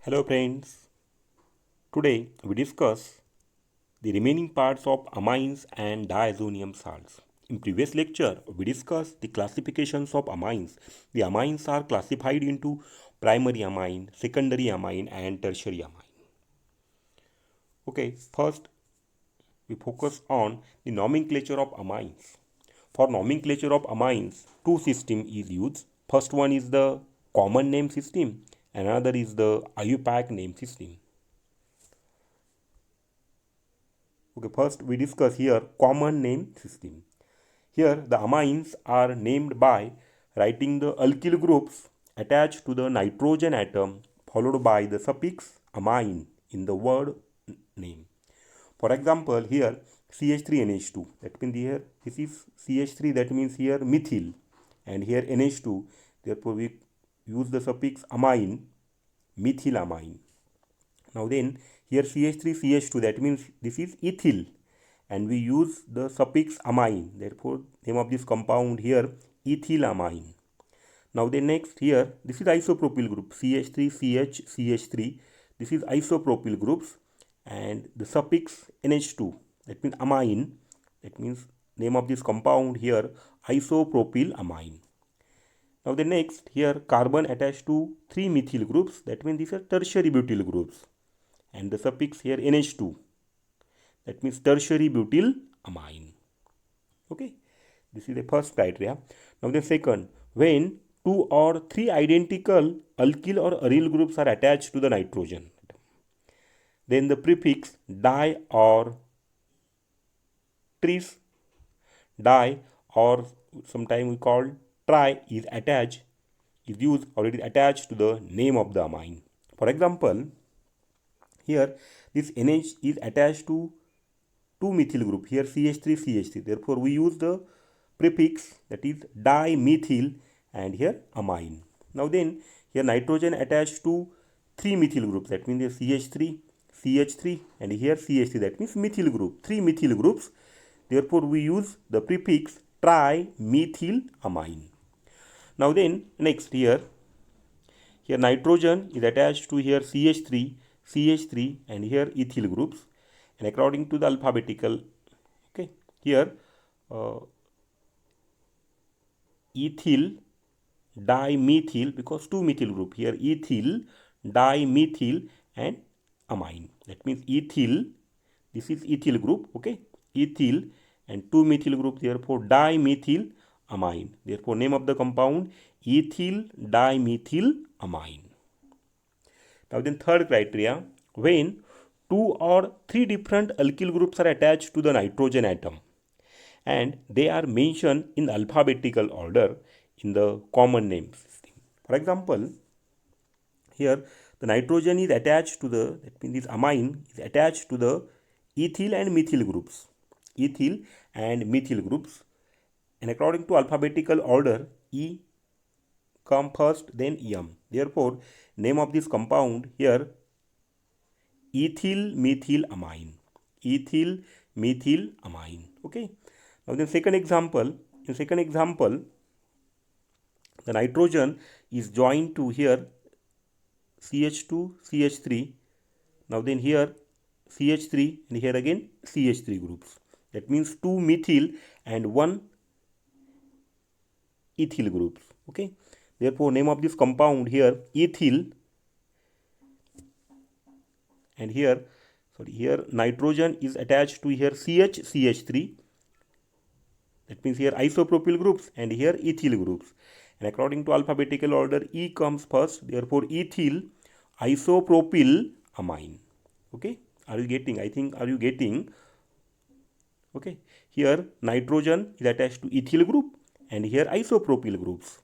Hello friends, today we discuss the remaining parts of amines and diazonium salts. In previous lecture, we discussed the classifications of amines. The amines are classified into primary amine, secondary amine and tertiary amine. Okay, first we focus on the nomenclature of amines. For nomenclature of amines, two systems is used. First one is the common name system and another is the IUPAC name system. Okay, first we discuss here common name system. Here the amines are named by writing the alkyl groups attached to the nitrogen atom followed by the suffix amine in the word name. For example, here CH3NH2, that means here this is CH3, that means here methyl, and here NH2, therefore we use the suffix amine, methylamine. Now then here CH3CH2, that means this is ethyl, and we use the suffix amine, therefore name of this compound here ethylamine. Now then next here this is isopropyl group CH3CH3, this is isopropyl groups and the suffix NH2, that means amine, that means name of this compound here isopropyl amine. Now the next here carbon attached to 3 methyl groups, that means these are tertiary butyl groups, and the suffix here NH2, that means tertiary butyl amine. Okay, this is the first criteria. Now the second, when 2 or 3 identical alkyl or aryl groups are attached to the nitrogen, then the prefix di or tris, di or sometimes we call tri is attached, is used or it is attached to the name of the amine. For example, here this NH is attached to 2 methyl group, here CH3CH3, therefore we use the prefix that is dimethyl and here amine. Now then here nitrogen attached to 3 methyl groups, that means here CH3, CH3 and here CH3, that means methyl group, 3 methyl groups, therefore we use the prefix trimethylamine. Now then next here nitrogen is attached to here CH3, CH3 and here ethyl groups, and according to the alphabetical, okay, here ethyl dimethyl, because 2 methyl group, here ethyl dimethyl and amine, that means ethyl, this is ethyl group, okay, ethyl and 2 methyl group, therefore dimethyl amine, therefore name of the compound ethyl dimethyl amine. Now then third criteria, when 2 or 3 different alkyl groups are attached to the nitrogen atom and they are mentioned in alphabetical order in the common name system. For example, here the nitrogen is attached to the, that means this amine is attached to the ethyl and methyl groups, ethyl and methyl groups, and according to alphabetical order E come first, then M. Therefore name of this compound here ethyl methyl amine, ethyl methyl amine. Okay, now the second example, in second example the nitrogen is joined to here CH2 CH3, now then here CH3 and here again CH3 groups, that means 2 methyl and 1 ethyl groups. Okay, therefore name of this compound here ethyl, and here here nitrogen is attached to here CH3, that means here isopropyl groups and here ethyl groups, and according to alphabetical order E comes first, therefore ethyl isopropyl amine. Okay, are you getting? I think, are you getting? Okay, here nitrogen is attached to ethyl group and here isopropyl groups,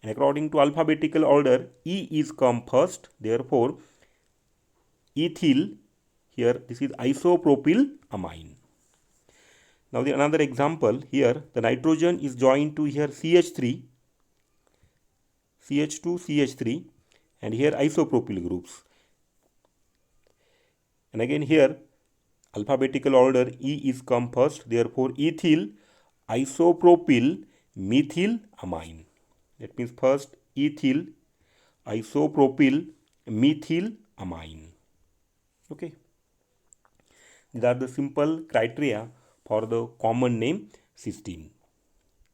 and according to alphabetical order E is come first, therefore ethyl, here this is isopropyl amine. Now the another example, here the nitrogen is joined to here CH3, CH2 CH3 and here isopropyl groups, and again here alphabetical order E is come first, therefore ethyl isopropyl methyl amine, that means first ethyl isopropyl methyl amine. Okay, these are the simple criteria for the common name system.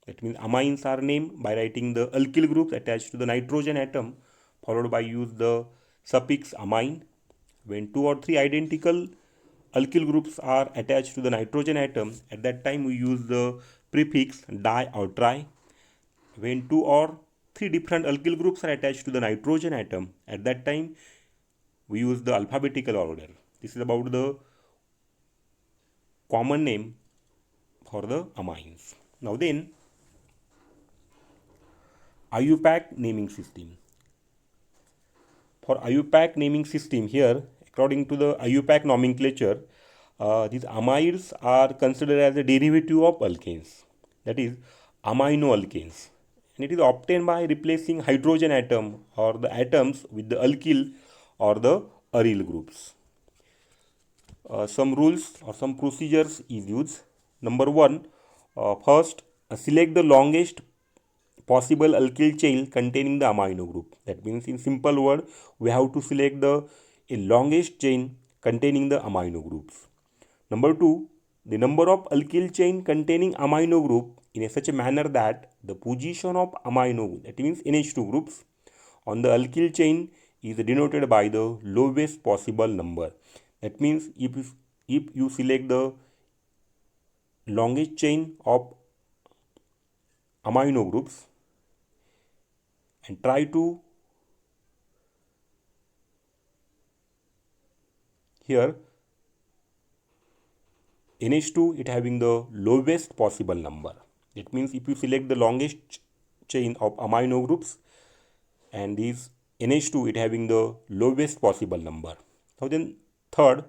That means amines are named by writing the alkyl groups attached to the nitrogen atom, followed by use the suffix amine. When two or three identical alkyl groups are attached to the nitrogen atom, at that time we use the prefix di or tri. When two or three different alkyl groups are attached to the nitrogen atom, at that time we use the alphabetical order. This is about the common name for the amines. Now then, IUPAC naming system. For IUPAC naming system here, according to the IUPAC nomenclature, these amides are considered as a derivative of alkanes, that is aminoalkanes, and it is obtained by replacing hydrogen atom or the atoms with the alkyl or the aryl groups. Some rules or some procedures is used. Number one, first select the longest possible alkyl chain containing the amino group. That means in simple word, we have to select the longest chain containing the amino groups. Number two, the number of alkyl chain containing amino group in such a manner that the position of amino, that means NH2 groups, on the alkyl chain is denoted by the lowest possible number. That means if you select the longest chain of amino groups and try to here NH2 it having the lowest possible number. That means if you select the longest chain of amino groups and this NH2 it having the lowest possible number. Now then third,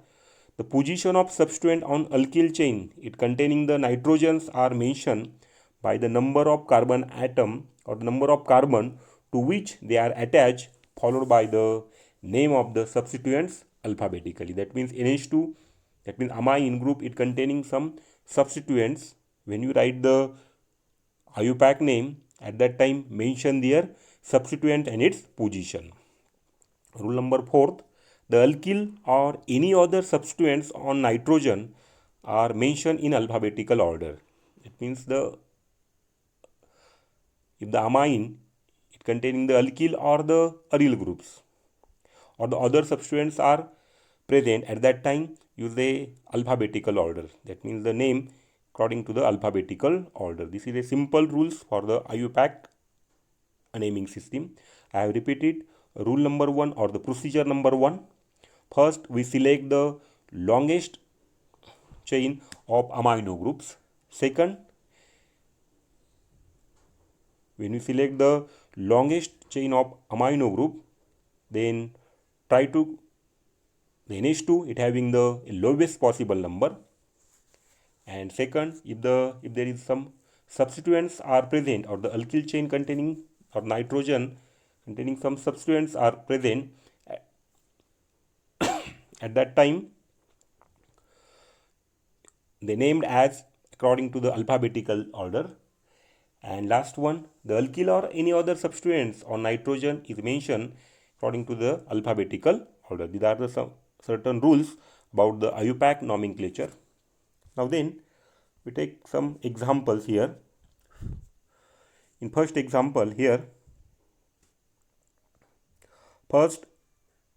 the position of substituent on alkyl chain it containing the nitrogens are mentioned by the number of carbon atom or the number of carbon to which they are attached, followed by the name of the substituents alphabetically. That means NH2, that means amine group it containing some substituents. When you write the IUPAC name, at that time mention their substituent and its position. Rule number 4, the alkyl or any other substituents on nitrogen are mentioned in alphabetical order. It means if the amine it containing the alkyl or the aryl groups or the other substituents are present, at that time use the alphabetical order. That means the name according to the alphabetical order. This is a simple rules for the IUPAC naming system. I have repeated rule number 1 or the procedure number 1. First, we select the longest chain of amino groups. Second, when we select the longest chain of amino group, then try to the NH2 it having the lowest possible number. And second, if there is some substituents are present or the alkyl chain containing or nitrogen containing some substituents are present, at that time they named as according to the alphabetical order. And last one, the alkyl or any other substituents on nitrogen is mentioned according to the alphabetical order. These are the certain rules about the IUPAC nomenclature. Now then, we take some examples here. In first example here, first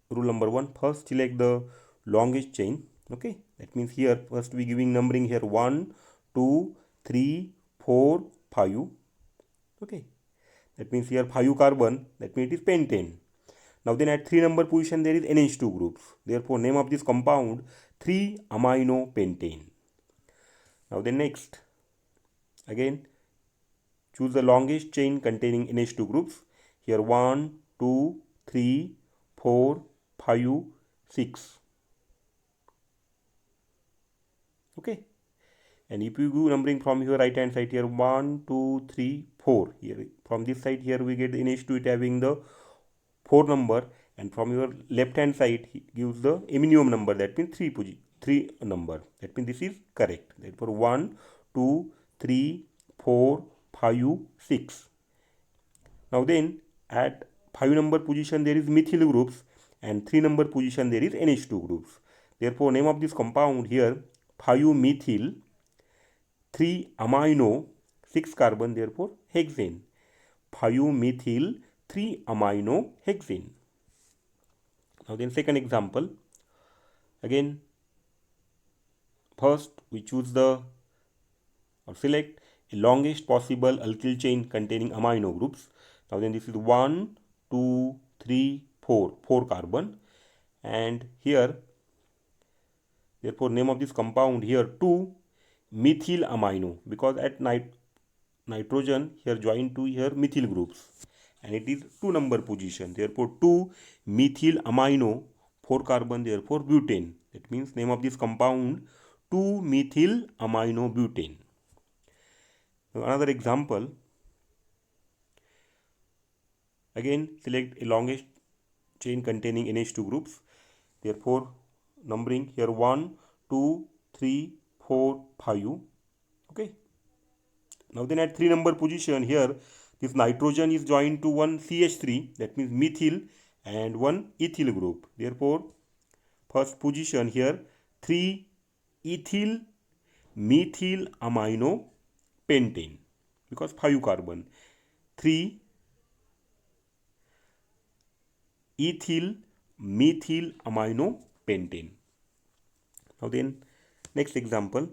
rule number 1, first select the longest chain. Okay, that means here first we giving numbering here 1, 2, 3, 4, 5. Okay, that means here 5 carbon, that means it is pentane. Now then at 3 number position there is NH2 groups. Therefore name of this compound 3-aminopentane. Now then next, again choose the longest chain containing NH2 groups. Here 1, 2, 3, 4, 5, 6. Okay. And if you go numbering from your right hand side here 1, 2, 3, 4. Here from this side here we get the NH2 it having the 4 number, and from your left hand side he gives the aminium number, that means 3 number. That means this is correct. Therefore 1, 2, 3, 4, 5, 6. Now then at 5 number position there is methyl groups. and 3 number position there is NH2 groups. Therefore, name of this compound here 5-methyl 3 amino 6 carbon, therefore hexane. 5-methyl 3 amino hexane. Now then second example, again first we choose the or select a longest possible alkyl chain containing amino groups. Now then this is 1, 2, 3, 4 carbon, and here therefore name of this compound here 2-methyl amino, because at nitrogen here joined to here methyl groups and it is 2 number position, therefore 2-methyl amino 4 carbon, therefore butane. That means name of this compound 2-methyl amino butane. Now another example, again select a longest chain containing NH2 groups, therefore numbering here 1, 2, 3, 4, 5. Okay. Now then at 3 number position here this nitrogen is joined to one CH3, that means methyl, and one ethyl group. Therefore first position here 3-ethyl methyl amino pentane, because 5 carbon, 3-ethyl methyl amino pentane. Now then next example,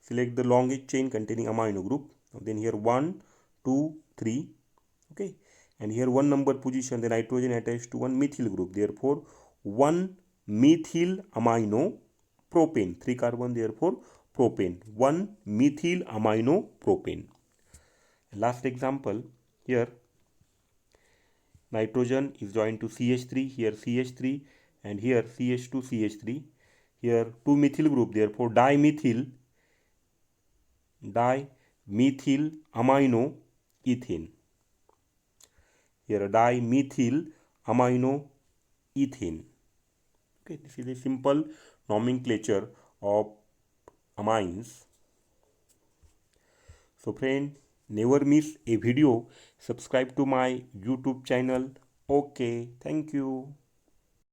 select the longest chain containing amino group. Now then here 1, 2, 3. Okay, and here 1 number position the nitrogen attached to one methyl group, therefore 1-methyl amino propane, 3 carbon, therefore propane, 1-methyl amino propane. Last example, here nitrogen is joined to CH3, here CH3, and here CH2 CH3, here 2 methyl group, therefore dimethyl amino ethane, here dimethyl amino ethane. Okay, this is a simple nomenclature of amines. So friend, never miss a video. Subscribe to my YouTube channel. Okay, thank you.